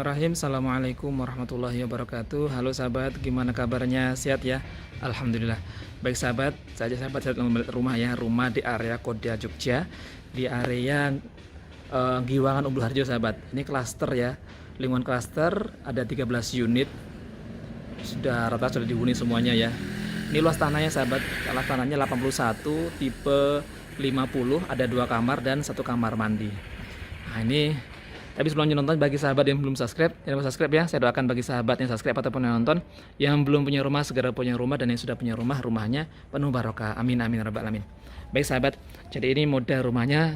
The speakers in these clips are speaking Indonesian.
Bismillahirrahmanirrahim. Assalamualaikum warahmatullahi wabarakatuh. Halo sahabat, gimana kabarnya? Sehat ya? Alhamdulillah. Baik sahabat, sahabat melihat rumah ya. Rumah di area Kodia Jogja, di area Giwangan Umbul Harjo sahabat. Ini klaster ya. Lingkungan klaster ada 13 unit. Sudah dihuni semuanya ya. Ini luas tanahnya sahabat. Luas tanahnya 81 tipe 50, ada 2 kamar dan 1 kamar mandi. Nah, ini tapi sebelumnya nonton, bagi sahabat yang belum subscribe, jangan lupa subscribe ya. Saya doakan bagi sahabat yang subscribe ataupun yang nonton, yang belum punya rumah segera punya rumah, dan yang sudah punya rumah, rumahnya penuh barokah. Amin amin rabbal alamin. Baik sahabat, jadi ini model rumahnya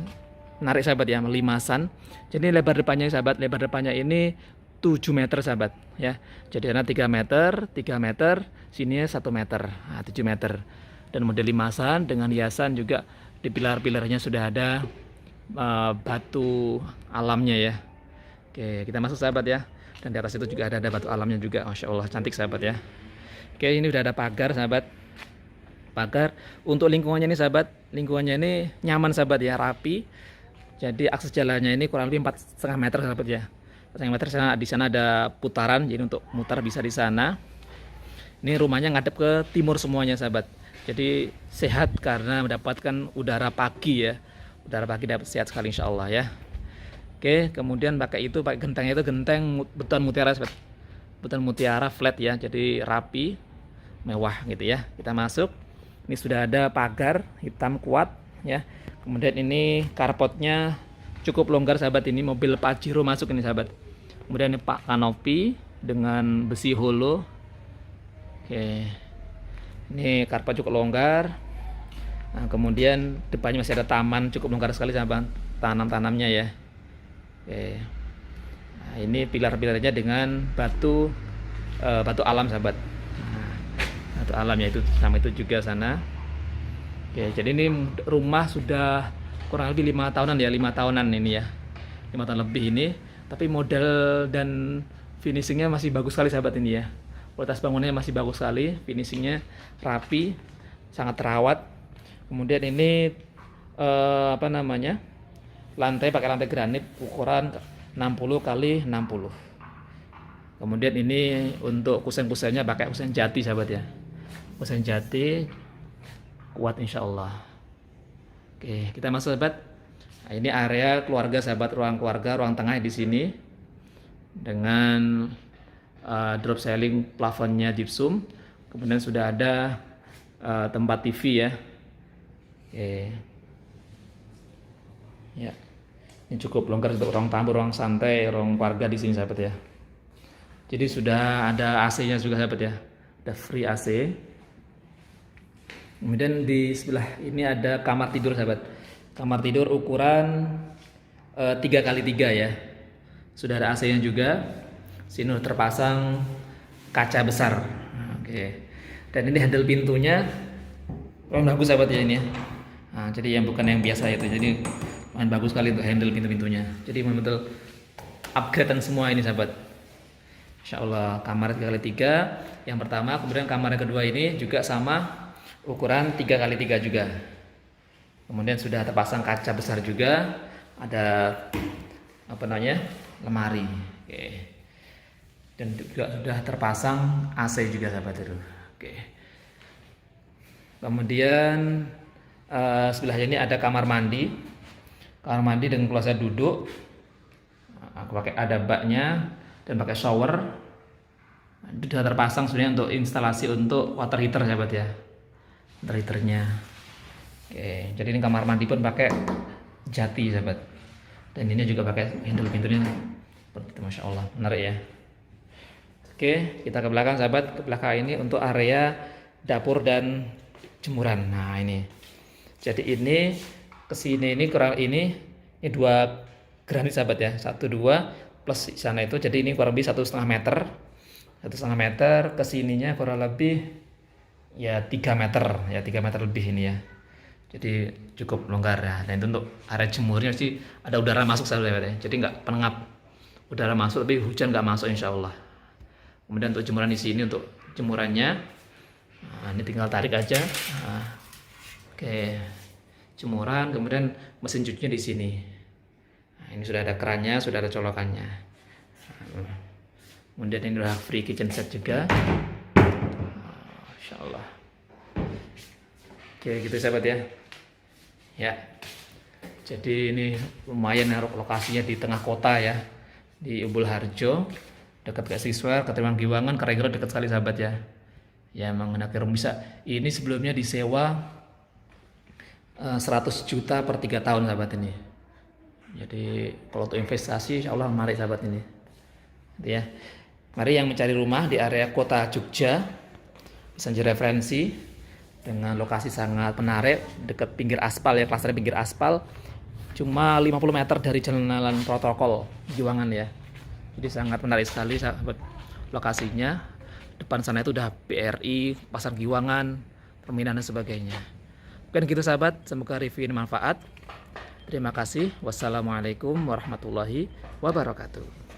menarik sahabat ya, limasan. Jadi lebar depannya sahabat, lebar depannya ini 7 meter sahabat ya. Jadi ada 3 meter, 3 meter, sini 1 meter, 7 meter. Dan model limasan dengan hiasan juga, di pilar-pilarnya sudah ada batu alamnya ya. Oke, kita masuk sahabat ya. Dan di atas itu juga ada batu alamnya juga. Masya Allah, cantik sahabat ya. Oke, ini udah ada pagar sahabat. Pagar untuk lingkungannya ini sahabat. Lingkungannya ini nyaman sahabat ya, rapi. Jadi akses jalannya ini kurang lebih 4,5 meter sahabat ya. 4,5 meter. Di sana ada putaran, jadi untuk mutar bisa di sana. Ini rumahnya ngadep ke timur semuanya sahabat. Jadi sehat karena mendapatkan udara pagi ya. Udara pagi dapat sehat sekali insya Allah ya. Oke, kemudian pakai gentengnya itu genteng beton mutiara, beton mutiara flat ya, jadi rapi, mewah gitu ya. Kita masuk, ini sudah ada pagar hitam kuat ya. Kemudian ini carportnya cukup longgar sahabat, ini mobil Pajero masuk ini sahabat. Kemudian ini pak kanopi dengan besi holo. Oke, ini carport cukup longgar. Nah, kemudian depannya masih ada taman cukup longgar sekali sahabat, tanam-tanamnya ya. Oke. Nah, ini pilar-pilarnya dengan batu alam sahabat. Nah, batu alam ya, itu sama itu juga sana. Oke, jadi ini rumah sudah kurang lebih 5 tahunan ya, 5 tahunan ini ya. 5 tahun lebih ini, tapi model dan finishingnya masih bagus sekali sahabat ini ya. Kualitas bangunannya masih bagus sekali, finishingnya rapi, sangat terawat. Kemudian ini lantai pakai lantai granit ukuran 60 kali 60. Kemudian ini untuk kusen-kusennya pakai kusen jati sahabat ya. Kusen jati kuat insya Allah. Oke, kita masuk sahabat. Nah, ini area keluarga sahabat, ruang keluarga, ruang tengah di sini dengan drop ceiling, plafonnya gypsum. Kemudian sudah ada tempat TV ya. Oke. Ya. Ini cukup longgar untuk ruang tamu, ruang santai, ruang keluarga di sini sahabat ya. Jadi sudah ada AC-nya juga sahabat ya. Ada free AC. Kemudian di sebelah ini ada kamar tidur sahabat. Kamar tidur ukuran 3x3 ya. Sudah ada AC-nya juga. Sini sudah terpasang kaca besar. Oke. Dan ini handle pintunya bagus sahabat ya ini ya. Nah, jadi yang bukan yang biasa itu. Jadi bagus sekali untuk handle pintu-pintunya. Jadi betul upgradean semua ini sahabat. Insya Allah kamar 3x3 yang pertama, kemudian kamar yang kedua ini juga sama ukuran 3x3 juga. Kemudian sudah terpasang kaca besar juga, ada lemari. Oke. Dan juga sudah terpasang AC juga sahabat itu. Oke. Kemudian sebelahnya ini ada kamar mandi. Kamar mandi dengan kloset duduk. Aku pakai ada baknya dan pakai shower. Itu sudah terpasang sebenarnya untuk instalasi untuk water heater sahabat ya. Water heaternya. Oke, jadi ini kamar mandi pun pakai jati sahabat. Dan ini juga pakai handle pintunya seperti itu, masya Allah, menarik ya. Oke, kita ke belakang sahabat. Ke belakang ini untuk area dapur dan jemuran. Nah ini. Jadi ini kesini ini kurang ini 2 granit sahabat ya, 1 2 plus sana itu, jadi ini kurang lebih 1,5 meter, 1,5 meter, kesininya kurang lebih ya 3 meter ya, 3 meter lebih ini ya. Jadi cukup longgar ya. Dan itu untuk area jemurnya sih ada udara masuk sahabat ya, jadi nggak pengap, udara masuk tapi hujan nggak masuk insya Allah. Kemudian untuk jemuran di sini, untuk jemurannya, nah, ini tinggal tarik aja. Nah, oke. Jemuran, kemudian mesin cucinya di sini. Nah, ini sudah ada kerannya, sudah ada colokannya. Kemudian ini udah free kitchen set juga. Masya Allah. Oke gitu sahabat ya. Ya. Jadi ini lumayan lokasinya di tengah kota ya, di Umbul Harjo, dekat ke Siswa, Ketriman Giwangan, Karegoro dekat sekali sahabat ya. Ya emang enak bisa. Ini sebelumnya disewa 100 juta per 3 tahun sahabat ini. Jadi kalau untuk investasi insya Allah menarik sahabat ini. Gitu ya. Mari yang mencari rumah di area kota Jogja bisa jadi referensi dengan lokasi sangat menarik dekat pinggir aspal ya, klaster pinggir aspal. Cuma 50 meter dari jalan protokol Giwangan ya. Jadi sangat menarik sekali sahabat lokasinya. Depan sana itu udah BRI, Pasar Giwangan, terminal dan sebagainya. Bukan gitu sahabat, semoga review ini manfaat. Terima kasih. Wassalamualaikum warahmatullahi wabarakatuh.